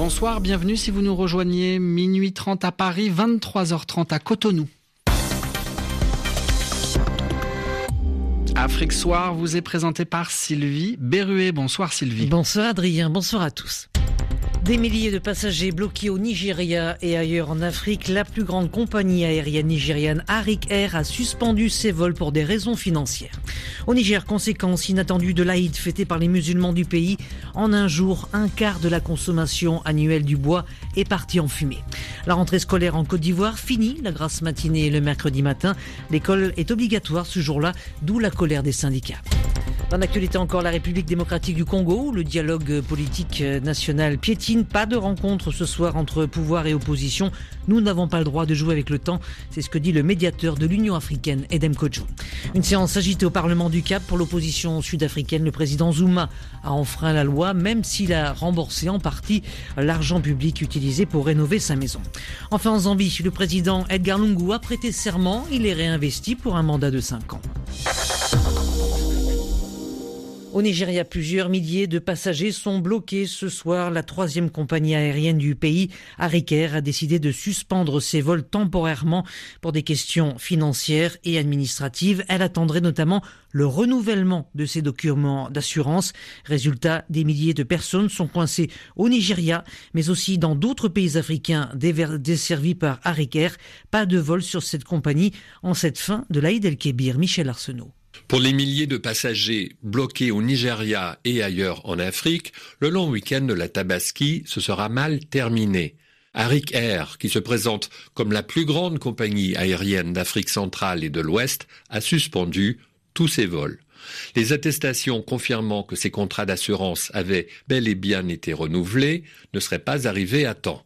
Bonsoir, bienvenue si vous nous rejoignez. Minuit 30 à Paris, 23h30 à Cotonou. Afrique Soir vous est présenté par Sylvie Berruet. Bonsoir Sylvie. Bonsoir Adrien, bonsoir à tous. Des milliers de passagers bloqués au Nigeria et ailleurs en Afrique. La plus grande compagnie aérienne nigériane, Arik Air, a suspendu ses vols pour des raisons financières. Au Niger, conséquence inattendue de l'Aïd fêté par les musulmans du pays. En un jour, un quart de la consommation annuelle du bois est parti en fumée. La rentrée scolaire en Côte d'Ivoire finit la grasse matinée le mercredi matin. L'école est obligatoire ce jour-là, d'où la colère des syndicats. Dans l'actualité encore, la République démocratique du Congo, où le dialogue politique national piétine. Pas de rencontre ce soir entre pouvoir et opposition. Nous n'avons pas le droit de jouer avec le temps. C'est ce que dit le médiateur de l'Union africaine, Edem Kodjo. Une séance agitée au Parlement du Cap pour l'opposition sud-africaine. Le président Zuma a enfreint la loi, même s'il a remboursé en partie l'argent public utilisé pour rénover sa maison. Enfin, en Zambie, le président Edgar Lungu a prêté serment. Il est réinvesti pour un mandat de 5 ans. Au Nigeria, plusieurs milliers de passagers sont bloqués ce soir. La 3e compagnie aérienne du pays, Arik Air, a décidé de suspendre ses vols temporairement pour des questions financières et administratives. Elle attendrait notamment le renouvellement de ses documents d'assurance. Résultat, des milliers de personnes sont coincées au Nigeria, mais aussi dans d'autres pays africains desservis par Arik Air. Pas de vol sur cette compagnie en cette fin de l'Aïd el-Kébir. Michel Arsenault. Pour les milliers de passagers bloqués au Nigeria et ailleurs en Afrique, le long week-end de la Tabaski se sera mal terminé. Arik Air, qui se présente comme la plus grande compagnie aérienne d'Afrique centrale et de l'Ouest, a suspendu tous ses vols. Les attestations confirmant que ses contrats d'assurance avaient bel et bien été renouvelés ne seraient pas arrivées à temps.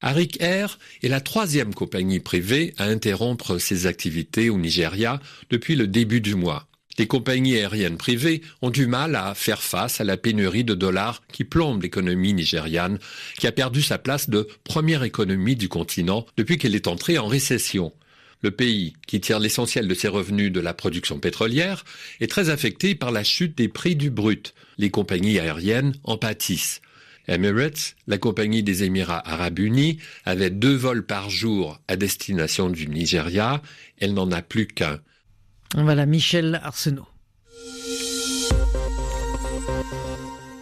Arik Air est la 3e compagnie privée à interrompre ses activités au Nigeria depuis le début du mois. Les compagnies aériennes privées ont du mal à faire face à la pénurie de dollars qui plombe l'économie nigériane, qui a perdu sa place de première économie du continent depuis qu'elle est entrée en récession. Le pays, qui tire l'essentiel de ses revenus de la production pétrolière, est très affecté par la chute des prix du brut. Les compagnies aériennes en pâtissent. Emirates, la compagnie des Émirats arabes unis, avait 2 vols par jour à destination du Nigeria. Elle n'en a plus qu'un. Voilà, Michel Arsenault.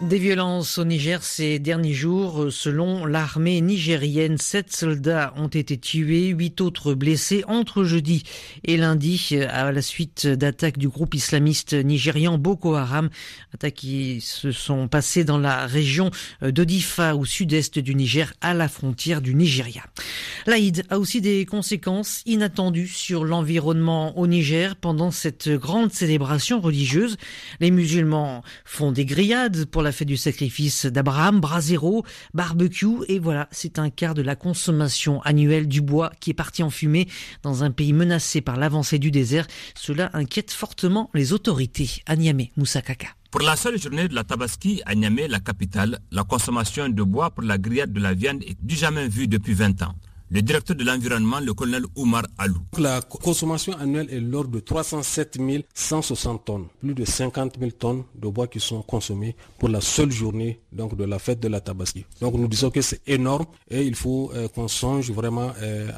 Des violences au Niger ces derniers jours. Selon l'armée nigérienne, 7 soldats ont été tués, 8 autres blessés entre jeudi et lundi à la suite d'attaques du groupe islamiste nigérian Boko Haram. Attaques qui se sont passées dans la région de Difa au sud-est du Niger à la frontière du Nigeria. L'Aïd a aussi des conséquences inattendues sur l'environnement au Niger pendant cette grande célébration religieuse. Les musulmans font des grillades pour la fête du sacrifice d'Abraham, brasero, barbecue, et voilà, c'est un quart de la consommation annuelle du bois qui est parti en fumée dans un pays menacé par l'avancée du désert. Cela inquiète fortement les autorités. À Niamey, Moussa Kaka. Pour la seule journée de la Tabaski à Niamey, la capitale, la consommation de bois pour la grillade de la viande est du jamais vue depuis 20 ans. Le directeur de l'environnement, le colonel Oumar Alou. La consommation annuelle est l'ordre de 307 160 tonnes. Plus de 50 000 tonnes de bois qui sont consommées pour la seule journée donc, de la fête de la Tabaski. Donc nous disons que c'est énorme et il faut qu'on songe vraiment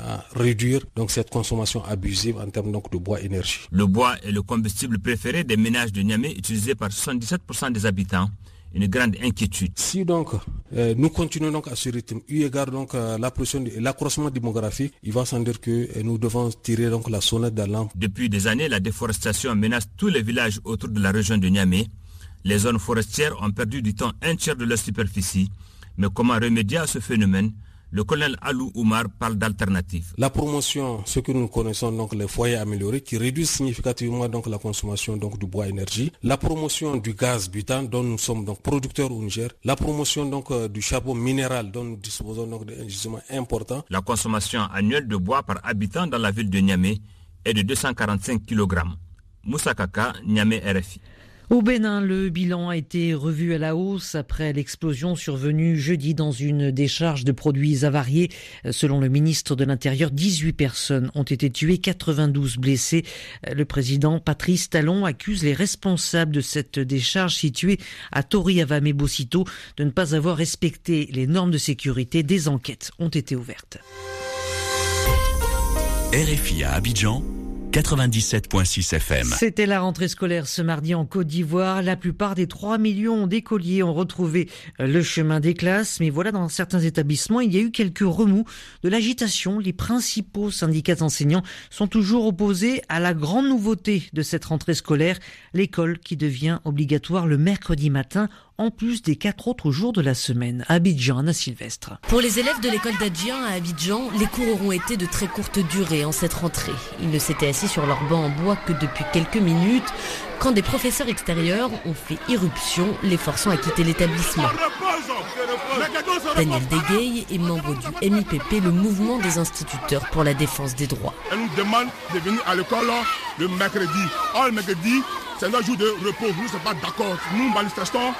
à réduire donc, cette consommation abusive en termes donc, de bois énergie. Le bois est le combustible préféré des ménages de Niamey, utilisé par 77% des habitants. Une grande inquiétude. Si donc nous continuons donc à ce rythme, eu égard donc la pression, l'accroissement démographique, il va sans dire que nous devons tirer donc la sonnette d'alarme. Depuis des années, la déforestation menace tous les villages autour de la région de Niamey. Les zones forestières ont perdu du temps un tiers de leur superficie. Mais comment remédier à ce phénomène? Le colonel Alou Oumar parle d'alternatives. La promotion, ce que nous connaissons donc les foyers améliorés qui réduisent significativement donc la consommation donc du bois énergie. La promotion du gaz butane dont nous sommes donc producteurs au Niger. La promotion donc du charbon minéral dont nous disposons donc d'un gisement important. La consommation annuelle de bois par habitant dans la ville de Niamey est de 245 kg. Moussa Kaka, Niamey, RFI. Au Bénin, le bilan a été revu à la hausse après l'explosion survenue jeudi dans une décharge de produits avariés. Selon le ministre de l'Intérieur, 18 personnes ont été tuées, 92 blessées. Le président Patrice Talon accuse les responsables de cette décharge située à Tori-Avamé-Bocito de ne pas avoir respecté les normes de sécurité. Des enquêtes ont été ouvertes. RFI à Abidjan, 97.6 FM. C'était la rentrée scolaire ce mardi en Côte d'Ivoire. La plupart des 3 millions d'écoliers ont retrouvé le chemin des classes. Mais voilà, dans certains établissements, il y a eu quelques remous, de l'agitation. Les principaux syndicats enseignants sont toujours opposés à la grande nouveauté de cette rentrée scolaire, l'école qui devient obligatoire le mercredi matin, en plus des 4 autres jours de la semaine. Abidjan, Anna Sylvestre. Pour les élèves de l'école d'Adjien à Abidjan, les cours auront été de très courte durée en cette rentrée. Ils ne s'étaient assis sur leur banc en bois que depuis quelques minutes, quand des professeurs extérieurs ont fait irruption, les forçant à quitter l'établissement. Daniel Degueil est membre du MIPP, le mouvement des instituteurs pour la défense des droits. Elle nous demande de venir à l'école le mercredi. Or, le mercredi, c'est un jour de repos. Nous ne sommes pas d'accord. Nous manifestons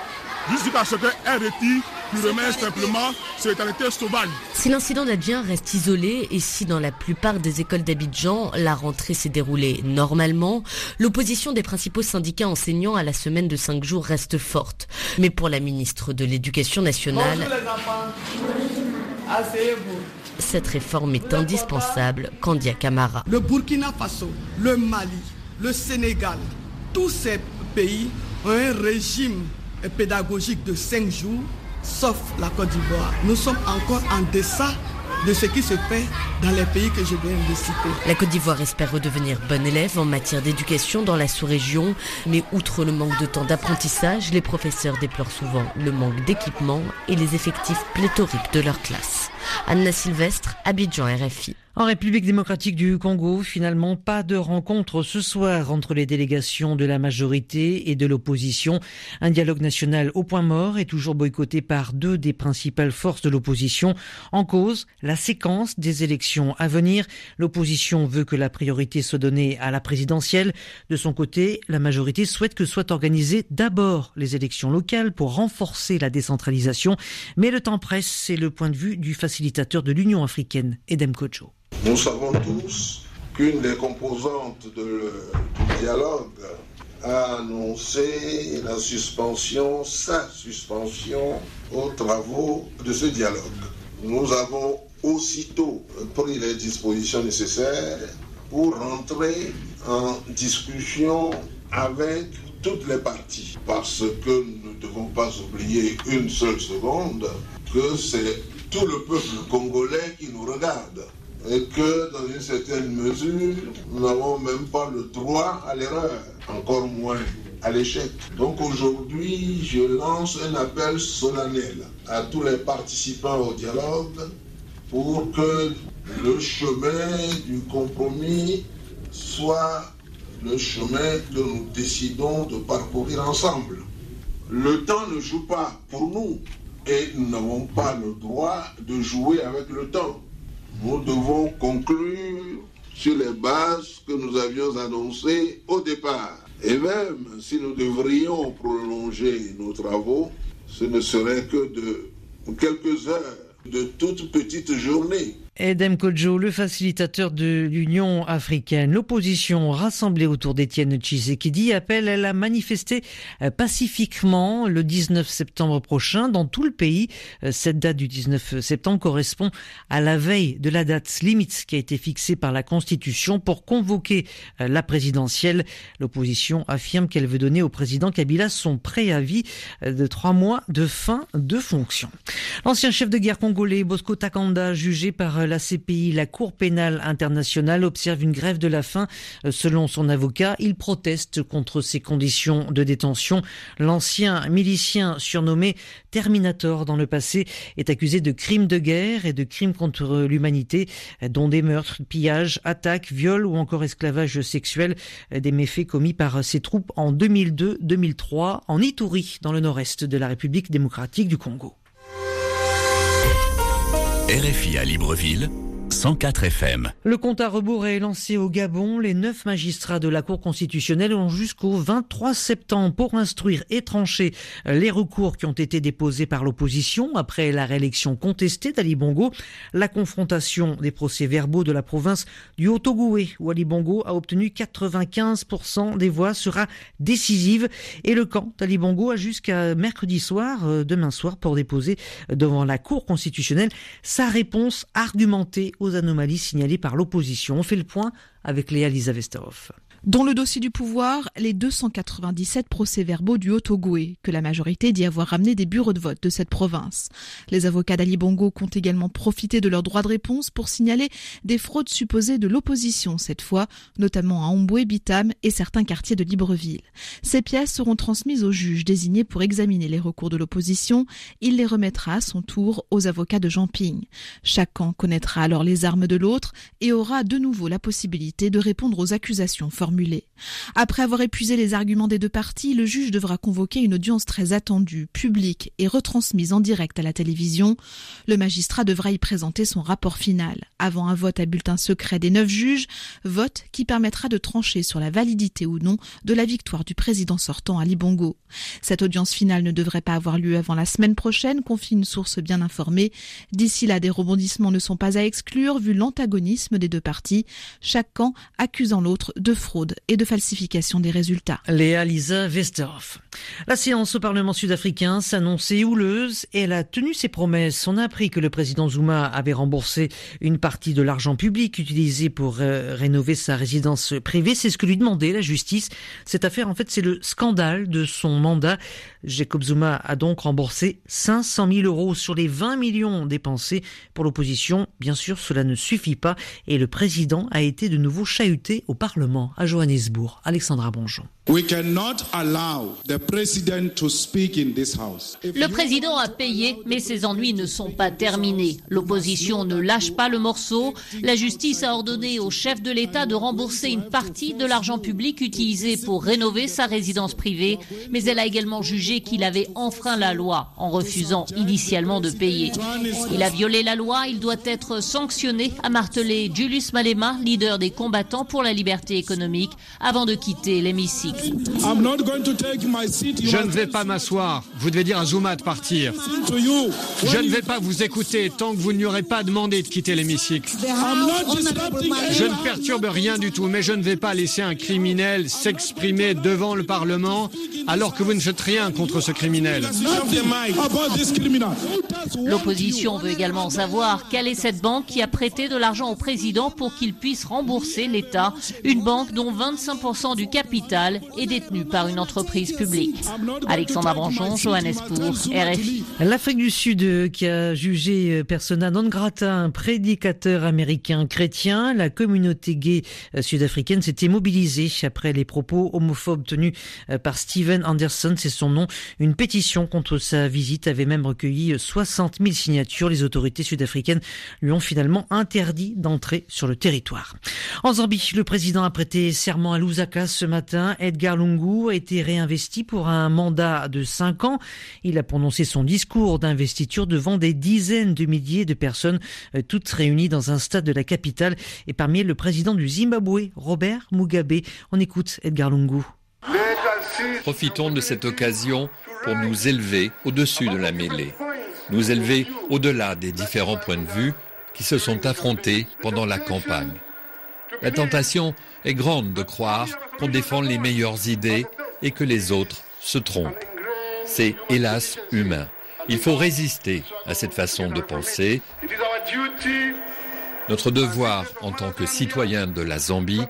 jusqu'à ce qu'elle retire purement simplement cette arrêté sauvage. Si l'incident d'Adjien reste isolé et si dans la plupart des écoles d'Abidjan, la rentrée s'est déroulée normalement, l'opposition des principaux syndicats enseignants à la semaine de 5 jours reste forte. Mais pour la ministre de l'Éducation nationale, bonjour les enfants. Asseyez-vous. Cette réforme est indispensable, Kandia Camara. Le Burkina Faso, le Mali, le Sénégal, tous ces pays ont un régime pédagogique de 5 jours, sauf la Côte d'Ivoire. Nous sommes encore en deçà de ce qui se fait dans les pays que je viens de citer. La Côte d'Ivoire espère redevenir bonne élève en matière d'éducation dans la sous-région, mais outre le manque de temps d'apprentissage, les professeurs déplorent souvent le manque d'équipement et les effectifs pléthoriques de leur classe. Anna Sylvestre, Abidjan, RFI. En République démocratique du Congo, finalement, pas de rencontre ce soir entre les délégations de la majorité et de l'opposition. Un dialogue national au point mort est toujours boycotté par 2 des principales forces de l'opposition. En cause, la séquence des élections à venir. L'opposition veut que la priorité soit donnée à la présidentielle. De son côté, la majorité souhaite que soient organisées d'abord les élections locales pour renforcer la décentralisation. Mais le temps presse, c'est le point de vue du facilitateur de l'Union africaine, Edem Kodjo. Nous savons tous qu'une des composantes du dialogue a annoncé sa suspension aux travaux de ce dialogue. Nous avons aussitôt pris les dispositions nécessaires pour rentrer en discussion avec toutes les parties. Parce que nous ne devons pas oublier une seule seconde que c'est tout le peuple congolais qui nous regarde. Et que dans une certaine mesure, nous n'avons même pas le droit à l'erreur, encore moins à l'échec. Donc aujourd'hui, je lance un appel solennel à tous les participants au dialogue pour que le chemin du compromis soit le chemin que nous décidons de parcourir ensemble. Le temps ne joue pas pour nous et nous n'avons pas le droit de jouer avec le temps. Nous devons conclure sur les bases que nous avions annoncées au départ. Et même si nous devrions prolonger nos travaux, ce ne serait que de quelques heures, de toutes petites journées. Edem Kodjo, le facilitateur de l'Union africaine. L'opposition rassemblée autour d'Étienne Tshisekedi appelle à la manifester pacifiquement le 19 septembre prochain dans tout le pays. Cette date du 19 septembre correspond à la veille de la date limite qui a été fixée par la Constitution pour convoquer la présidentielle. L'opposition affirme qu'elle veut donner au président Kabila son préavis de 3 mois de fin de fonction. L'ancien chef de guerre congolais Bosco Takanda, jugé par la CPI, la Cour pénale internationale, observe une grève de la faim. Selon son avocat, il proteste contre ces conditions de détention. L'ancien milicien surnommé Terminator dans le passé est accusé de crimes de guerre et de crimes contre l'humanité, dont des meurtres, pillages, attaques, viols ou encore esclavage sexuel, des méfaits commis par ses troupes en 2002-2003 en Ituri, dans le nord-est de la République démocratique du Congo. RFI à Libreville, 104 FM. Le compte à rebours est lancé au Gabon. Les 9 magistrats de la Cour constitutionnelle ont jusqu'au 23 septembre pour instruire et trancher les recours qui ont été déposés par l'opposition après la réélection contestée d'Ali Bongo. La confrontation des procès-verbaux de la province du Haut-Ogooué, où Ali Bongo a obtenu 95% des voix, sera décisive. Et le camp d'Ali Bongo a jusqu'à mercredi soir, demain soir, pour déposer devant la Cour constitutionnelle sa réponse argumentée aux anomalies signalées par l'opposition. On fait le point avec Léa Lisa Vesterhoff. Dans le dossier du pouvoir, les 297 procès-verbaux du Haut-Ogooué, que la majorité dit avoir ramené des bureaux de vote de cette province. Les avocats d'Ali Bongo comptent également profiter de leur droit de réponse pour signaler des fraudes supposées de l'opposition cette fois, notamment à Omboué, Bitam et certains quartiers de Libreville. Ces pièces seront transmises au juge désigné pour examiner les recours de l'opposition. Il les remettra à son tour aux avocats de Jean Ping. Chaque camp connaîtra alors les armes de l'autre et aura de nouveau la possibilité de répondre aux accusations formulées. Après avoir épuisé les arguments des deux parties, le juge devra convoquer une audience très attendue, publique et retransmise en direct à la télévision. Le magistrat devra y présenter son rapport final, avant un vote à bulletin secret des 9 juges, vote qui permettra de trancher sur la validité ou non de la victoire du président sortant Ali Bongo. Cette audience finale ne devrait pas avoir lieu avant la semaine prochaine, confie une source bien informée. D'ici là, des rebondissements ne sont pas à exclure, vu l'antagonisme des deux parties, chaque camp accusant l'autre de fraude et de falsification des résultats. Léa Lisa Vesterhoff. La séance au Parlement sud-africain s'annonçait houleuse et elle a tenu ses promesses. On a appris que le président Zuma avait remboursé une partie de l'argent public utilisé pour rénover sa résidence privée. C'est ce que lui demandait la justice. Cette affaire, en fait, c'est le scandale de son mandat. Jacob Zuma a donc remboursé 500 000 € sur les 20 millions dépensés pour l'opposition. Bien sûr, cela ne suffit pas et le président a été de nouveau chahuté au Parlement à Johannesburg. Alexandra Bonjon. Le président a payé, mais ses ennuis ne sont pas terminés. L'opposition ne lâche pas le morceau. La justice a ordonné au chef de l'État de rembourser une partie de l'argent public utilisé pour rénover sa résidence privée, mais elle a également jugé qu'il avait enfreint la loi en refusant initialement de payer. Il a violé la loi, il doit être sanctionné, a martelé Julius Malema, leader des combattants pour la liberté économique, avant de quitter l'hémicycle. Je ne vais pas m'asseoir. Vous devez dire à Zuma de partir. Je ne vais pas vous écouter tant que vous ne lui aurez pas demandé de quitter l'hémicycle. Je ne perturbe rien du tout, mais je ne vais pas laisser un criminel s'exprimer devant le Parlement alors que vous ne faites rien contre ce criminel. L'opposition veut également savoir quelle est cette banque qui a prêté de l'argent au président pour qu'il puisse rembourser l'État, une banque dont 25% du capital est détenue par une entreprise publique. Alexandra Branchon, Johannesburg, RFI. L'Afrique du Sud qui a jugé persona non grata un prédicateur américain chrétien. La communauté gay sud-africaine s'était mobilisée après les propos homophobes tenus par Steven Anderson, c'est son nom. Une pétition contre sa visite avait même recueilli 60 000 signatures. Les autorités sud-africaines lui ont finalement interdit d'entrer sur le territoire. En Zambie, le président a prêté serment à Lusaka ce matin. Edgar Lungu a été réinvesti pour un mandat de 5 ans. Il a prononcé son discours d'investiture devant des dizaines de milliers de personnes, toutes réunies dans un stade de la capitale. Et parmi elles, le président du Zimbabwe, Robert Mugabe. On écoute Edgar Lungu. Profitons de cette occasion pour nous élever au-dessus de la mêlée. Nous élever au-delà des différents points de vue qui se sont affrontés pendant la campagne. La tentation est grande de croire qu'on défend les meilleures idées et que les autres se trompent. C'est hélas humain. Il faut résister à cette façon de penser. Notre devoir en tant que citoyens de la Zambie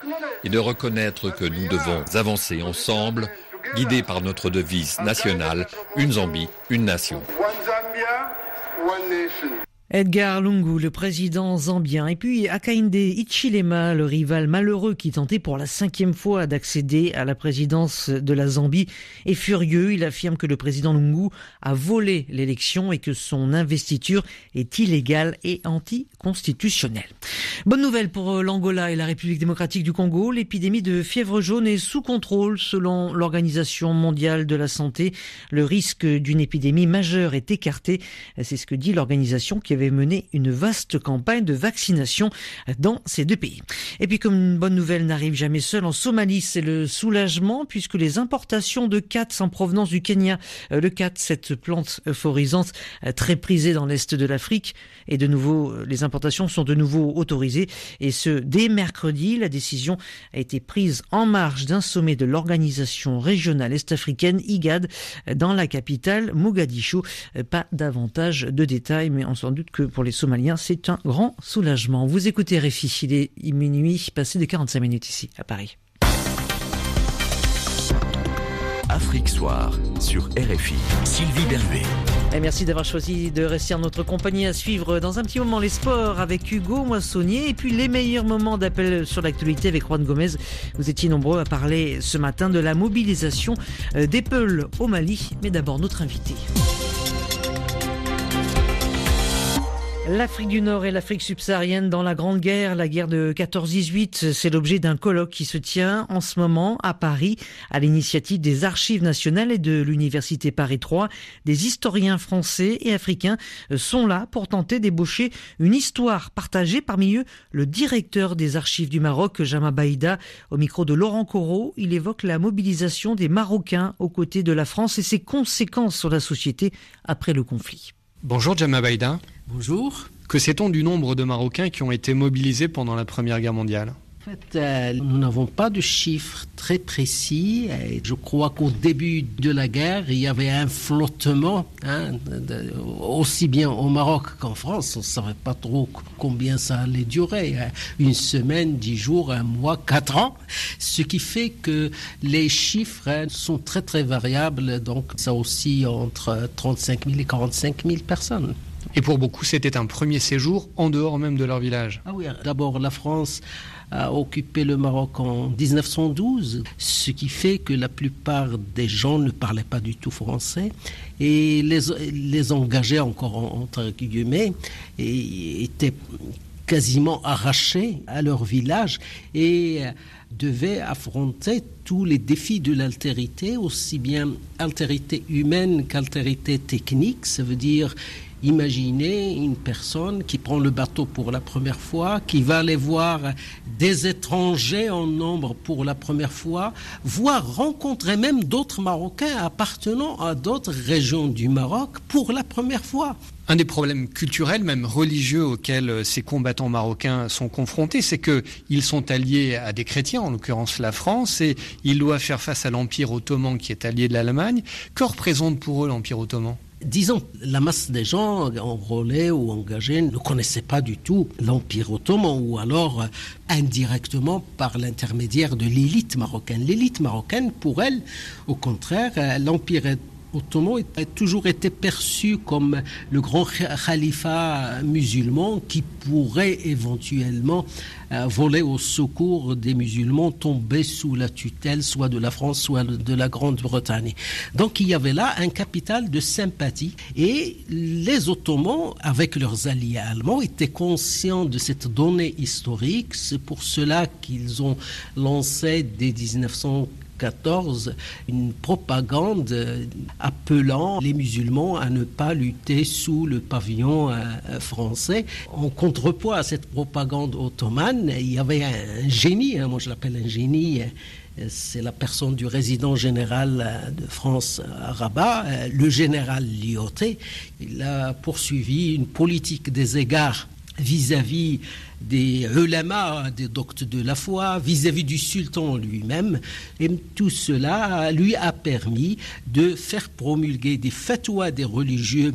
est de reconnaître que nous devons avancer ensemble, guidés par notre devise nationale, une Zambie, une nation. Edgar Lungu, le président zambien, et puis Hakainde Hichilema, le rival malheureux qui tentait pour la 5e fois d'accéder à la présidence de la Zambie, est furieux. Il affirme que le président Lungu a volé l'élection et que son investiture est illégale et anticonstitutionnelle. Bonne nouvelle pour l'Angola et la République démocratique du Congo. L'épidémie de fièvre jaune est sous contrôle selon l'Organisation mondiale de la santé. Le risque d'une épidémie majeure est écarté. C'est ce que dit l'organisation qui qui avait mené une vaste campagne de vaccination dans ces deux pays. Et puis comme une bonne nouvelle n'arrive jamais seule, en Somalie, c'est le soulagement puisque les importations de kats en provenance du Kenya, le kat, cette plante euphorisante très prisée dans l'est de l'Afrique, et de nouveau, les importations sont de nouveau autorisées et ce, dès mercredi. La décision a été prise en marge d'un sommet de l'organisation régionale est-africaine IGAD dans la capitale Mogadiscio. Pas davantage de détails, mais on s'en doute que pour les Somaliens, c'est un grand soulagement. Vous écoutez RFI, il est minuit, passé de 45 minutes ici à Paris. Afrique Soir sur RFI. Sylvie Berruet. Et merci d'avoir choisi de rester en notre compagnie. À suivre dans un petit moment les sports avec Hugo Moissonnier et puis les meilleurs moments d'appel sur l'actualité avec Juan Gomez. Vous étiez nombreux à parler ce matin de la mobilisation des Peuls au Mali. Mais d'abord notre invité. L'Afrique du Nord et l'Afrique subsaharienne dans la Grande Guerre, la guerre de 14-18, c'est l'objet d'un colloque qui se tient en ce moment à Paris, à l'initiative des Archives nationales et de l'Université Paris 3. Des historiens français et africains sont là pour tenter d'ébaucher une histoire partagée. Parmi eux, le directeur des Archives du Maroc, Jama Baïda. Au micro de Laurent Corot, il évoque la mobilisation des Marocains aux côtés de la France et ses conséquences sur la société après le conflit. Bonjour Jama Baïda. Bonjour. Que sait-on du nombre de Marocains qui ont été mobilisés pendant la Première Guerre mondiale ? En fait, nous n'avons pas de chiffres très précis. Je crois qu'au début de la guerre, il y avait un flottement, aussi bien au Maroc qu'en France. On ne savait pas trop combien ça allait durer. Une semaine, 10 jours, un mois, 4 ans. Ce qui fait que les chiffres sont très très variables. Donc ça oscille entre 35 000 et 45 000 personnes. Et pour beaucoup, c'était un premier séjour en dehors même de leur village. Ah oui, d'abord la France a occupé le Maroc en 1912, ce qui fait que la plupart des gens ne parlaient pas du tout français et les engagés, encore entre guillemets, étaient quasiment arrachés à leur village et devaient affronter tous les défis de l'altérité, aussi bien altérité humaine qu'altérité technique. Ça veut dire imaginez une personne qui prend le bateau pour la première fois, qui va aller voir des étrangers en nombre pour la première fois, voire rencontrer même d'autres Marocains appartenant à d'autres régions du Maroc pour la première fois. Un des problèmes culturels, même religieux, auxquels ces combattants marocains sont confrontés, c'est qu'ils sont alliés à des chrétiens, en l'occurrence la France, et ils doivent faire face à l'Empire ottoman qui est allié de l'Allemagne. Que représente pour eux l'Empire ottoman ? Disons, la masse des gens enrôlés ou engagés ne connaissaient pas du tout l'Empire ottoman ou alors indirectement par l'intermédiaire de l'élite marocaine. L'élite marocaine, pour elle, au contraire, l'Empire ottoman a toujours été perçu comme le grand khalifa musulman qui pourrait éventuellement voler au secours des musulmans tombés sous la tutelle soit de la France, soit de la Grande-Bretagne. Donc il y avait là un capital de sympathie et les Ottomans, avec leurs alliés allemands, étaient conscients de cette donnée historique. C'est pour cela qu'ils ont lancé dès 1914 une propagande appelant les musulmans à ne pas lutter sous le pavillon français. En contrepoids à cette propagande ottomane, il y avait un génie, moi je l'appelle un génie, c'est la personne du résident général de France à Rabat, le général Lyautey. Il a poursuivi une politique des égards vis-à-vis des ulama, des doctes de la foi, vis-à-vis du sultan lui-même. Et tout cela lui a permis de faire promulguer des fatwas des religieux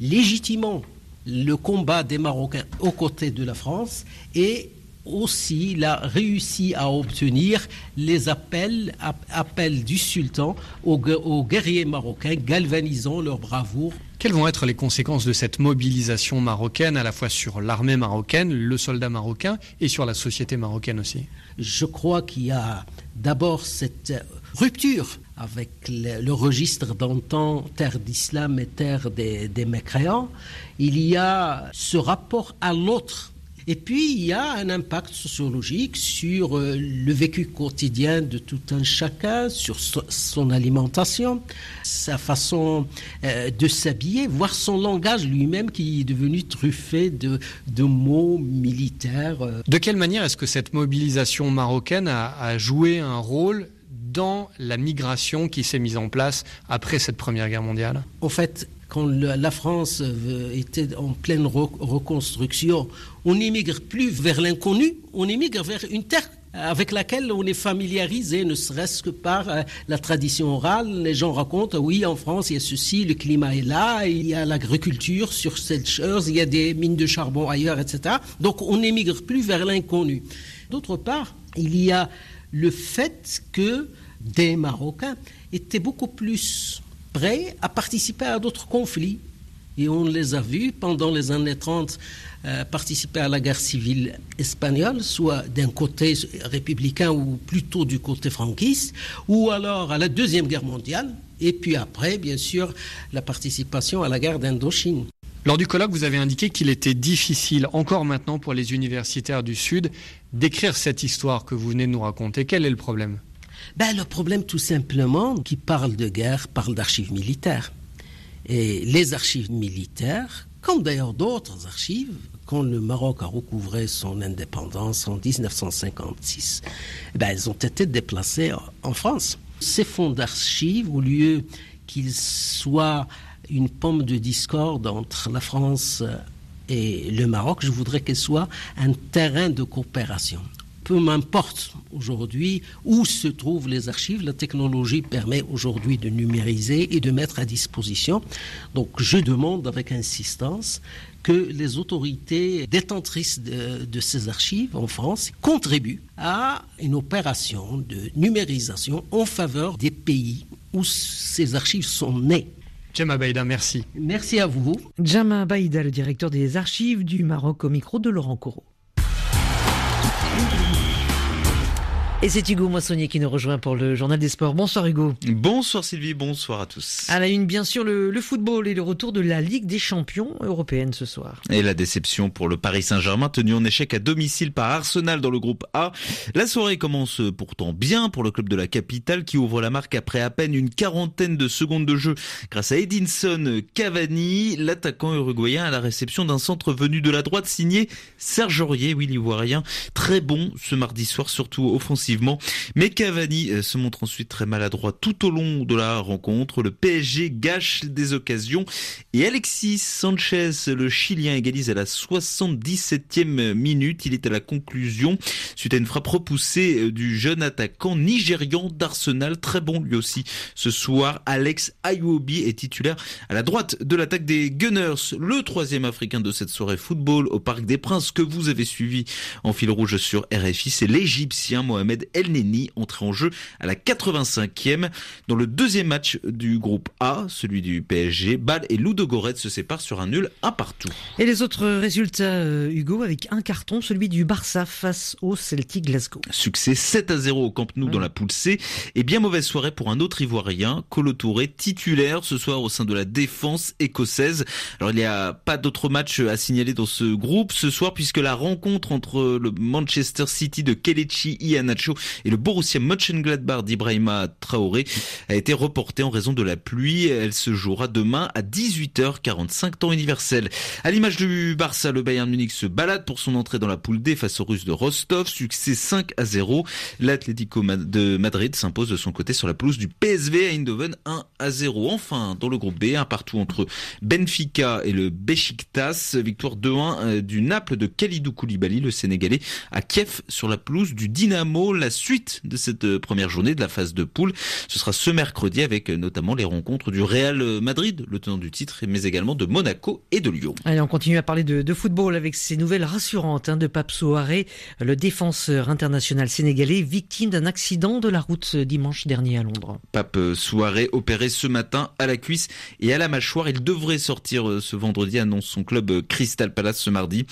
légitimant le combat des Marocains aux côtés de la France et aussi, il a réussi à obtenir les appels du sultan aux guerriers marocains, galvanisant leur bravoure. Quelles vont être les conséquences de cette mobilisation marocaine, à la fois sur l'armée marocaine, le soldat marocain, et sur la société marocaine aussi ? Je crois qu'il y a d'abord cette rupture avec le registre d'antan, terre d'islam et terre des mécréants. Il y a ce rapport à l'autre Et puis, il y a un impact sociologique sur le vécu quotidien de tout un chacun, sur son alimentation, sa façon de s'habiller, voire son langage lui-même qui est devenu truffé de mots militaires. De quelle manière est-ce que cette mobilisation marocaine a joué un rôle dans la migration qui s'est mise en place après cette Première Guerre mondiale ? En fait, quand la France était en pleine reconstruction, on n'émigre plus vers l'inconnu, on émigre vers une terre avec laquelle on est familiarisé, ne serait-ce que par la tradition orale. Les gens racontent, oui, en France, il y a ceci, le climat est là, il y a l'agriculture sur cette chose, il y a des mines de charbon ailleurs, etc. Donc on n'émigre plus vers l'inconnu. D'autre part, il y a le fait que des Marocains étaient beaucoup plus prêts à participer à d'autres conflits. Et on les a vus pendant les années 30 participer à la guerre civile espagnole, soit d'un côté républicain ou plutôt du côté franquiste, ou alors à la Deuxième Guerre mondiale, et puis après, bien sûr, la participation à la guerre d'Indochine. Lors du colloque, vous avez indiqué qu'il était difficile, encore maintenant pour les universitaires du Sud, d'écrire cette histoire que vous venez de nous raconter. Quel est le problème ? Le problème, tout simplement, qui parle de guerre, parle d'archives militaires. Et les archives militaires, comme d'ailleurs d'autres archives, quand le Maroc a recouvré son indépendance en 1956, elles ont été déplacées en France. Ces fonds d'archives, au lieu qu'ils soient une pomme de discorde entre la France et le Maroc, je voudrais qu'elles soient un terrain de coopération. Peu m'importe aujourd'hui où se trouvent les archives, la technologie permet aujourd'hui de numériser et de mettre à disposition. Donc je demande avec insistance que les autorités détentrices de ces archives en France contribuent à une opération de numérisation en faveur des pays où ces archives sont nées. Djama Baïda, merci. Merci à vous. Djama Baïda, le directeur des archives du Maroc, au micro de Laurent Corot. Et c'est Hugo Moissonnier qui nous rejoint pour le Journal des Sports. Bonsoir Hugo. Bonsoir Sylvie, bonsoir à tous. À la une, bien sûr, le football et le retour de la Ligue des champions européenne ce soir. Et la déception pour le Paris Saint-Germain, tenu en échec à domicile par Arsenal dans le groupe A. La soirée commence pourtant bien pour le club de la capitale qui ouvre la marque après à peine une quarantaine de secondes de jeu grâce à Edinson Cavani, l'attaquant uruguayen à la réception d'un centre venu de la droite signé Serge Aurier, oui l'Ivoirien, très bon ce mardi soir, surtout offensivement. Mais Cavani se montre ensuite très maladroit tout au long de la rencontre. Le PSG gâche des occasions et Alexis Sanchez, le Chilien, égalise à la 77e minute. Il est à la conclusion suite à une frappe repoussée du jeune attaquant nigérian d'Arsenal, très bon lui aussi ce soir. Alex Iwobi est titulaire à la droite de l'attaque des Gunners. Le troisième africain de cette soirée football au Parc des Princes que vous avez suivi en fil rouge sur RFI, c'est l'Égyptien Mohamed El Neni, entré en jeu à la 85e. Dans le deuxième match du groupe A, celui du PSG, Bâle et Ludogorets se séparent sur un nul 1-1. Et les autres résultats, Hugo, avec un carton, celui du Barça face au Celtic Glasgow. Succès 7-0 au Camp Nou dans la poule C. Et bien mauvaise soirée pour un autre Ivoirien, Kolo Touré, titulaire ce soir au sein de la défense écossaise. Alors il n'y a pas d'autres matchs à signaler dans ce groupe ce soir puisque la rencontre entre le Manchester City de Kelechi Iheanacho et le Borussia Mönchengladbach d'Ibrahima Traoré a été reportée en raison de la pluie. Elle se jouera demain à 18h45 temps universel. À l'image du Barça, le Bayern Munich se balade pour son entrée dans la poule D face aux Russes de Rostov. Succès 5-0. L'Atlético de Madrid s'impose de son côté sur la pelouse du PSV à Eindhoven 1-0. Enfin, dans le groupe B, un partout entre Benfica et le Beşiktaş. Victoire 2-1 du Naples de Kalidou Koulibaly, le Sénégalais, à Kiev sur la pelouse du Dynamo. La suite de cette première journée de la phase de poule, ce sera ce mercredi avec notamment les rencontres du Real Madrid, le tenant du titre, mais également de Monaco et de Lyon. Allez, on continue à parler de football avec ces nouvelles rassurantes de Pape Souaré, le défenseur international sénégalais, victime d'un accident de la route dimanche dernier à Londres. Pape Souaré opéré ce matin à la cuisse et à la mâchoire. Il devrait sortir ce vendredi, annonce son club Crystal Palace ce mardi.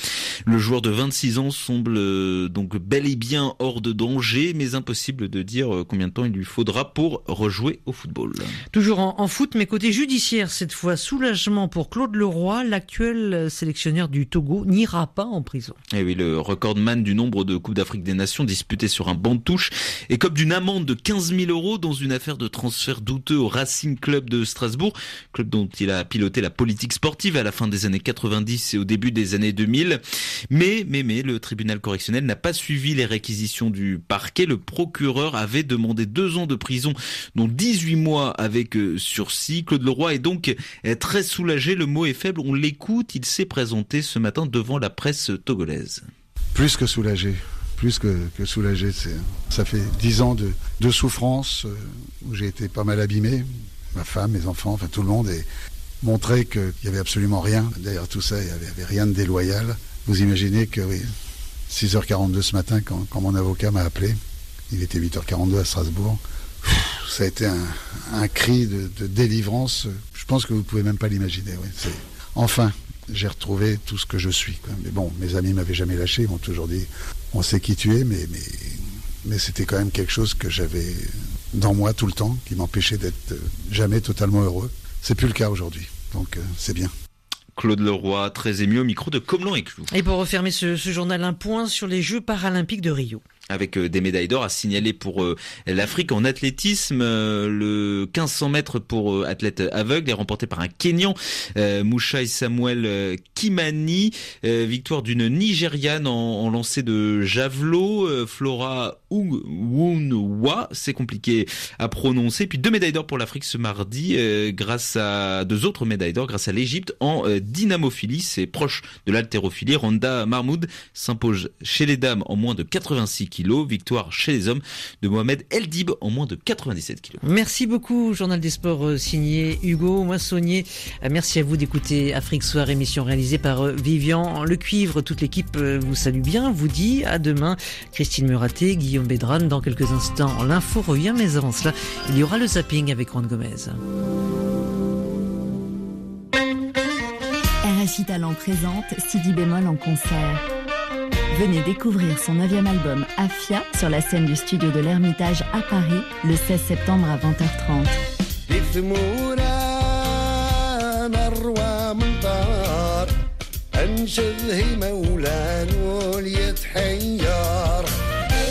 Le joueur de 26 ans semble donc bel et bien hors de danger. prolongée, mais impossible de dire combien de temps il lui faudra pour rejouer au football. Toujours en foot, mais côté judiciaire, cette fois soulagement pour Claude Leroy, l'actuel sélectionneur du Togo n'ira pas en prison. Et oui, le recordman du nombre de Coupes d'Afrique des Nations disputées sur un banc de touche écope d'une amende de 15 000 € dans une affaire de transfert douteux au Racing Club de Strasbourg, club dont il a piloté la politique sportive à la fin des années 90 et au début des années 2000. Mais le tribunal correctionnel n'a pas suivi les réquisitions du parquet. Le procureur avait demandé 2 ans de prison, dont 18 mois avec sursis. Claude Leroy est donc très soulagé. Le mot est faible. On l'écoute. Il s'est présenté ce matin devant la presse togolaise. Plus que soulagé. Plus que soulagé. Ça fait 10 ans de souffrance où j'ai été pas mal abîmé. Ma femme, mes enfants, enfin tout le monde. Et montrer qu'il n'y avait absolument rien. Derrière tout ça, il n'y avait rien de déloyal. Vous imaginez que 6h42 ce matin, quand mon avocat m'a appelé, il était 8h42 à Strasbourg, ça a été un cri de délivrance. Je pense que vous ne pouvez même pas l'imaginer. Oui. Enfin, j'ai retrouvé tout ce que je suis. Mais bon, mes amis ne m'avaient jamais lâché, ils m'ont toujours dit, on sait qui tu es, mais c'était quand même quelque chose que j'avais dans moi tout le temps, qui m'empêchait d'être jamais totalement heureux. C'est plus le cas aujourd'hui, donc c'est bien. Claude Leroy, très ému au micro de Comelin et Clou. Et pour refermer ce journal, un point sur les Jeux paralympiques de Rio. Avec des médailles d'or à signaler pour l'Afrique en athlétisme. Le 1500 mètres pour athlète aveugle est remporté par un Kényan, Mushai Samuel Kimani. Victoire d'une Nigériane en lancer de javelot, Flora Wunwa, c'est compliqué à prononcer. Puis 2 médailles d'or pour l'Afrique ce mardi, grâce à 2 autres médailles d'or, grâce à l'Égypte en dynamophilie. C'est proche de l'haltérophilie. Randa Mahmoud s'impose chez les dames en moins de 86 kilos. Victoire chez les hommes de Mohamed Eldib en moins de 97 kilos. Merci beaucoup, Journal des Sports signé Hugo Moissonnier. Merci à vous d'écouter Afrique Soir, émission réalisée par Vivian Le Cuivre. Toute l'équipe vous salue bien, vous dit à demain. Christine Muraté, Guillaume Bédran. Dans quelques instants, l'info revient, mais avant cela, il y aura le zapping avec Juan Gomez. RFI Talent présente Sidi Bémol en concert. Venez découvrir son 9e album Afia sur la scène du studio de l'Ermitage à Paris le 16 septembre à 20h30.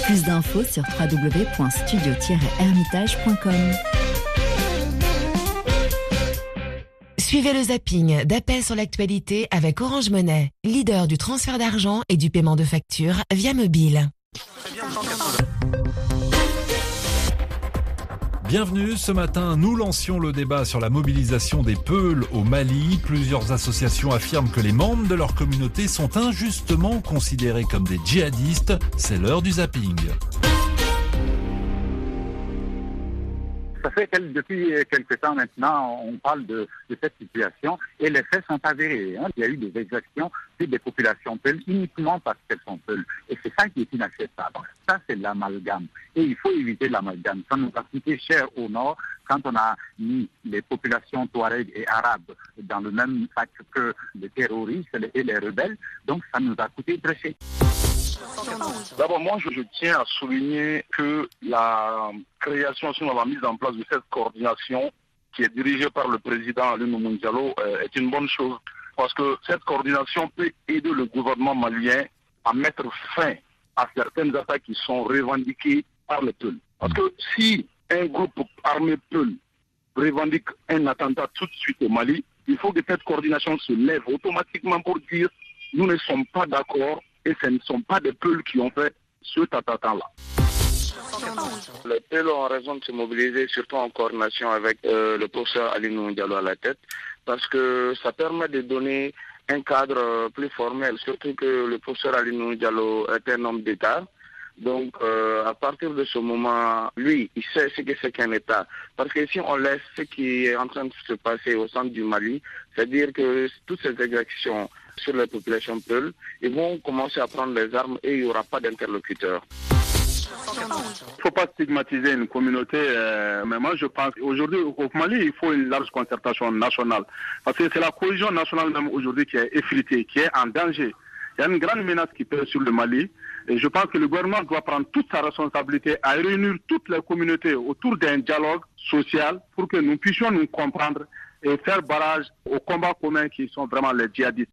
Plus d'infos sur www.studio-hermitage.com. Suivez le zapping d'Appel sur l'actualité avec Orange Money, leader du transfert d'argent et du paiement de factures via mobile. Bienvenue, ce matin, nous lancions le débat sur la mobilisation des Peuls au Mali. Plusieurs associations affirment que les membres de leur communauté sont injustement considérés comme des djihadistes. C'est l'heure du zapping. Ça fait depuis quelques temps maintenant, on parle de cette situation et les faits sont avérés. Il y a eu des exactions sur des populations peules uniquement parce qu'elles sont peules. Et c'est ça qui est inacceptable. Ça, c'est l'amalgame. Et il faut éviter l'amalgame. Ça nous a coûté cher au nord quand on a mis les populations touareg et arabes dans le même sac que les terroristes et les rebelles. Donc ça nous a coûté très cher. D'abord, moi, je tiens à souligner que la création, sinon la mise en place de cette coordination qui est dirigée par le président Ali Mamadou Diallo est une bonne chose parce que cette coordination peut aider le gouvernement malien à mettre fin à certaines attaques qui sont revendiquées par les Peuls. Parce que si un groupe armé Peul revendique un attentat tout de suite au Mali, il faut que cette coordination se lève automatiquement pour dire nous ne sommes pas d'accord et ce ne sont pas des Peuls qui ont fait cet attentat-là. Les Peuls ont raison de se mobiliser, surtout en coordination avec le professeur Alinou Diallo à la tête, parce que ça permet de donner un cadre plus formel, surtout que le professeur Alinou Diallo est un homme d'État. Donc, à partir de ce moment, lui, il sait ce que c'est qu'un État. Parce que si on laisse ce qui est en train de se passer au centre du Mali, c'est-à-dire que toutes ces exactions sur les populations Peuls, ils vont commencer à prendre les armes et il n'y aura pas d'interlocuteur. Il ne faut pas stigmatiser une communauté, mais moi je pense qu'aujourd'hui au Mali, il faut une large concertation nationale. Parce que c'est la cohésion nationale même aujourd'hui qui est effritée, qui est en danger. Il y a une grande menace qui pèse sur le Mali. Et je pense que le gouvernement doit prendre toute sa responsabilité à réunir toutes les communautés autour d'un dialogue social pour que nous puissions nous comprendre et faire barrage aux combats communs qui sont vraiment les djihadistes.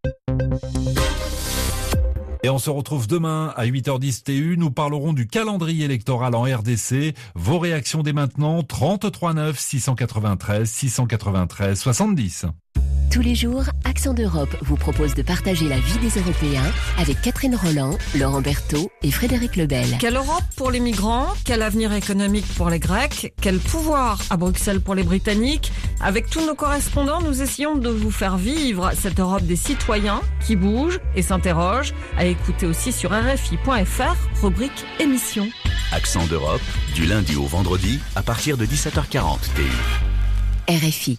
Et on se retrouve demain à 8h10 TU. Nous parlerons du calendrier électoral en RDC. Vos réactions dès maintenant, 33 9 693 693 70. Tous les jours, Accent d'Europe vous propose de partager la vie des Européens avec Catherine Rolland, Laurent Berthaud et Frédéric Lebel. Quelle Europe pour les migrants? Quel avenir économique pour les Grecs? Quel pouvoir à Bruxelles pour les Britanniques? Avec tous nos correspondants, nous essayons de vous faire vivre cette Europe des citoyens qui bougent et s'interrogent. À écouter aussi sur RFI.fr, rubrique émission. Accent d'Europe, du lundi au vendredi à partir de 17h40 TU. RFI.